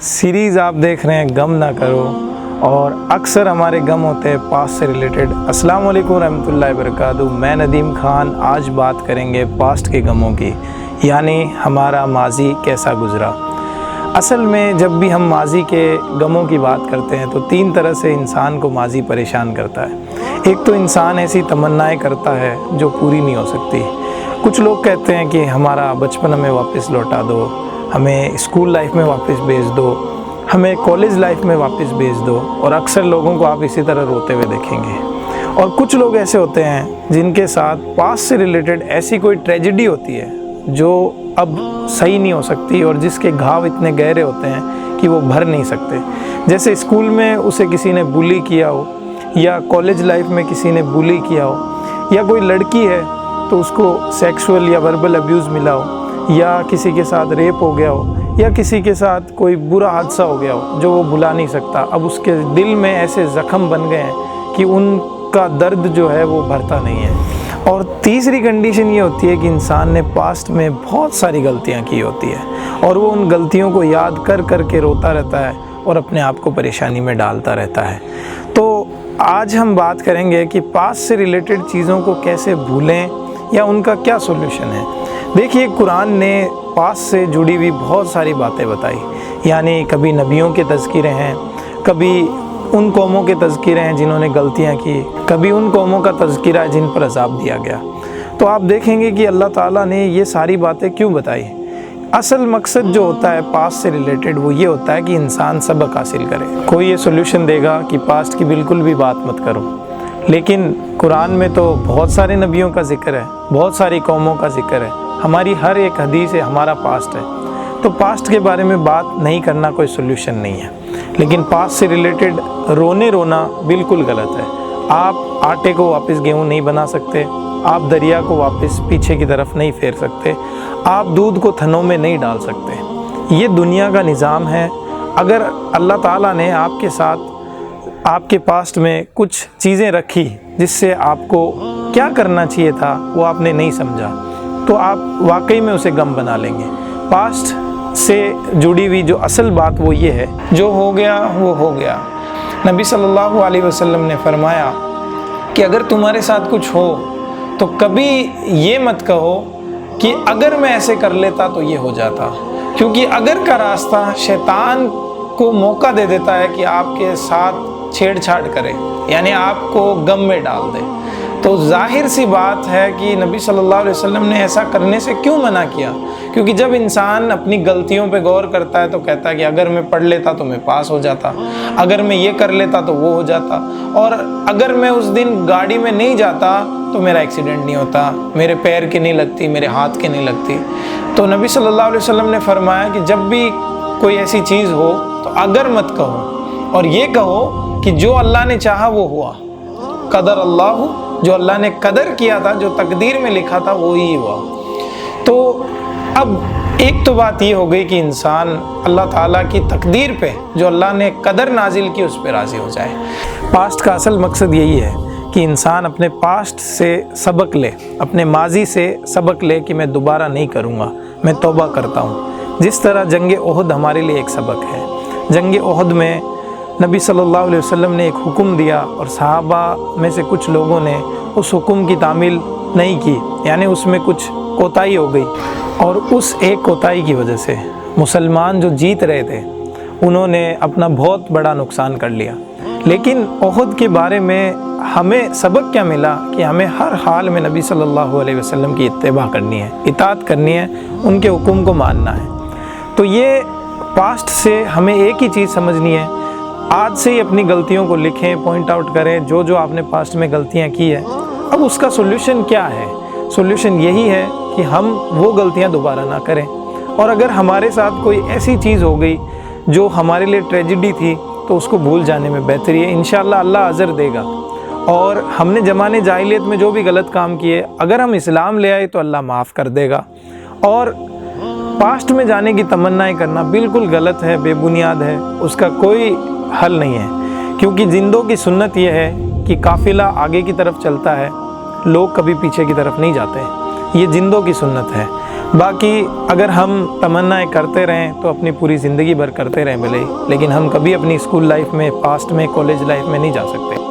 Series आप देख रहे हैं गम ना करो, और अक्सर हमारे गम होते हैं पास्ट से रिलेटेड। अस्सलाम वालेकुम रहमतुल्लाहि वबरकातुहू। मैं नदीम खान। आज बात करेंगे पास्ट के गमों की, यानी हमारा माजी कैसा गुज़रा। असल में जब भी हम माजी के गमों की बात करते हैं तो तीन तरह से इंसान को माजी परेशान करता है। एक तो इंसान ऐसी तमन्नाएं करता है जो पूरी नहीं हो सकती। कुछ लोग कहते हैं कि हमारा बचपन हमें वापस लौटा दो, हमें स्कूल लाइफ में वापस भेज दो, हमें कॉलेज लाइफ में वापस भेज दो, और अक्सर लोगों को आप इसी तरह रोते हुए देखेंगे। और कुछ लोग ऐसे होते हैं जिनके साथ पास्ट से रिलेटेड ऐसी कोई ट्रेजेडी होती है जो अब सही नहीं हो सकती, और जिसके घाव इतने गहरे होते हैं कि वो भर नहीं सकते। जैसे स्कूल में उसे किसी ने बुली किया हो, या कॉलेज लाइफ में किसी ने बुली किया हो, या कोई लड़की है तो उसको सेक्सुअल या वर्बल अब्यूज़ मिला हो, या किसी के साथ रेप हो गया हो, या किसी के साथ कोई बुरा हादसा हो गया हो जो वो भुला नहीं सकता। अब उसके दिल में ऐसे ज़ख्म बन गए हैं कि उनका दर्द जो है वो भरता नहीं है। और तीसरी कंडीशन ये होती है कि इंसान ने पास्ट में बहुत सारी गलतियां की होती है, और वो उन गलतियों को याद कर कर के रोता रहता है और अपने आप को परेशानी में डालता रहता है। तो आज हम बात करेंगे कि पास्ट से रिलेटेड चीज़ों को कैसे भूलें, या उनका क्या सोल्यूशन है। देखिए, कुरान ने पास्ट से जुड़ी हुई बहुत सारी बातें बताई, यानी कभी नबियों के तज़किरे हैं, कभी उन कौमों के तज़किरे हैं जिन्होंने गलतियां की, कभी उन कौमों का तज़किरा है जिन पर अज़ाब दिया गया। तो आप देखेंगे कि अल्लाह ताला ने ये सारी बातें क्यों बताई। असल मकसद जो होता है पास्ट से रिलेटेड वो ये होता है कि इंसान सबक हासिल करे। कोई ये सोल्यूशन देगा कि पास्ट की बिल्कुल भी बात मत करो, लेकिन कुरान में तो बहुत सारे नबियों का ज़िक्र है, बहुत सारी कौमों का ज़िक्र है, हमारी हर एक हदीस है हमारा पास्ट है। तो पास्ट के बारे में बात नहीं करना कोई सोल्यूशन नहीं है, लेकिन पास्ट से रिलेटेड रोना बिल्कुल गलत है। आप आटे को वापस गेहूँ नहीं बना सकते, आप दरिया को वापस पीछे की तरफ नहीं फेर सकते, आप दूध को थनों में नहीं डाल सकते। ये दुनिया का निज़ाम है। अगर अल्लाह ताला ने आपके साथ आपके पास्ट में कुछ चीज़ें रखी जिससे आपको क्या करना चाहिए था वो आपने नहीं समझा, तो आप वाकई में उसे गम बना लेंगे। पास्ट से जुड़ी हुई जो असल बात वो ये है, जो हो गया वो हो गया। नबी सल्लल्लाहु अलैहि वसल्लम ने फरमाया कि अगर तुम्हारे साथ कुछ हो तो कभी ये मत कहो कि अगर मैं ऐसे कर लेता तो ये हो जाता, क्योंकि अगर का रास्ता शैतान को मौका दे देता है कि आपके साथ छेड़छाड़ करे, यानी आपको गम में डाल दे। तो जाहिर सी बात है कि नबी सल्लल्लाहु अलैहि वसल्लम ने ऐसा करने से क्यों मना किया, क्योंकि जब इंसान अपनी गलतियों पे गौर करता है तो कहता है कि अगर मैं पढ़ लेता तो मैं पास हो जाता, अगर मैं ये कर लेता तो वो हो जाता, और अगर मैं उस दिन गाड़ी में नहीं जाता तो मेरा एक्सीडेंट नहीं होता, मेरे पैर की नहीं लगती, मेरे हाथ की नहीं लगती। तो नबी सल्लल्लाहु अलैहि वसल्लम ने फरमाया कि जब भी कोई ऐसी चीज़ हो तो अगर मत कहो, और ये कहो कि जो अल्लाह ने चाहा वो हुआ। कदर अल्लाह, जो अल्लाह ने कदर किया था, जो तकदीर में लिखा था वो ही हुआ। तो अब एक तो बात ये हो गई कि इंसान अल्लाह ताला की तकदीर पे, जो अल्लाह ने कदर नाजिल की, उस पर राज़ी हो जाए। पास्ट का असल मकसद यही है कि इंसान अपने पास्ट से सबक ले, अपने माजी से सबक ले कि मैं दोबारा नहीं करूँगा, मैं तौबा करता हूँ। जिस तरह जंग ओहद हमारे लिए एक सबक है। जंग ओहद में नबी सल्लल्लाहु अलैहि वसल्लम ने एक हुक्म दिया, और सहाबा में से कुछ लोगों ने उस हुक्म की तामील नहीं की, यानी उसमें कुछ कोताही हो गई, और उस एक कोताही की वजह से मुसलमान जो जीत रहे थे उन्होंने अपना बहुत बड़ा नुकसान कर लिया। लेकिन ओहद के बारे में हमें सबक क्या मिला कि हमें हर हाल में नबी सल्लल्लाहु अलैहि वसल्लम की इत्तिबा करनी है, इताअत करनी है, उनके हुक्म को मानना है। तो ये पास्ट से हमें एक ही चीज़ समझनी है, आज से ही अपनी गलतियों को लिखें, पॉइंट आउट करें जो जो आपने पास्ट में गलतियां की है। अब उसका सोल्यूशन क्या है? सोल्यूशन यही है कि हम वो गलतियां दोबारा ना करें, और अगर हमारे साथ कोई ऐसी चीज़ हो गई जो हमारे लिए ट्रेजेडी थी तो उसको भूल जाने में बेहतरी है। इंशाअल्लाह अल्लाह अज़र देगा, और हमने ज़माने जाहिलियत में जो भी गलत काम किए, अगर हम इस्लाम ले आए तो अल्लाह माफ़ कर देगा। और पास्ट में जाने की तमन्नाएं करना बिल्कुल गलत है, बेबुनियाद है, उसका कोई हल नहीं है। क्योंकि जिंदों की सुन्नत यह है कि काफ़िला आगे की तरफ चलता है, लोग कभी पीछे की तरफ नहीं जाते हैं। یہ جندوں کی سنت ہے۔ باقی اگر ہم تمنائیں کرتے رہیں تو اپنی پوری زندگی بھر کرتے رہیں بھلے، لیکن ہم کبھی اپنی اسکول لائف میں، پاسٹ میں، کالج لائف میں نہیں جا سکتے۔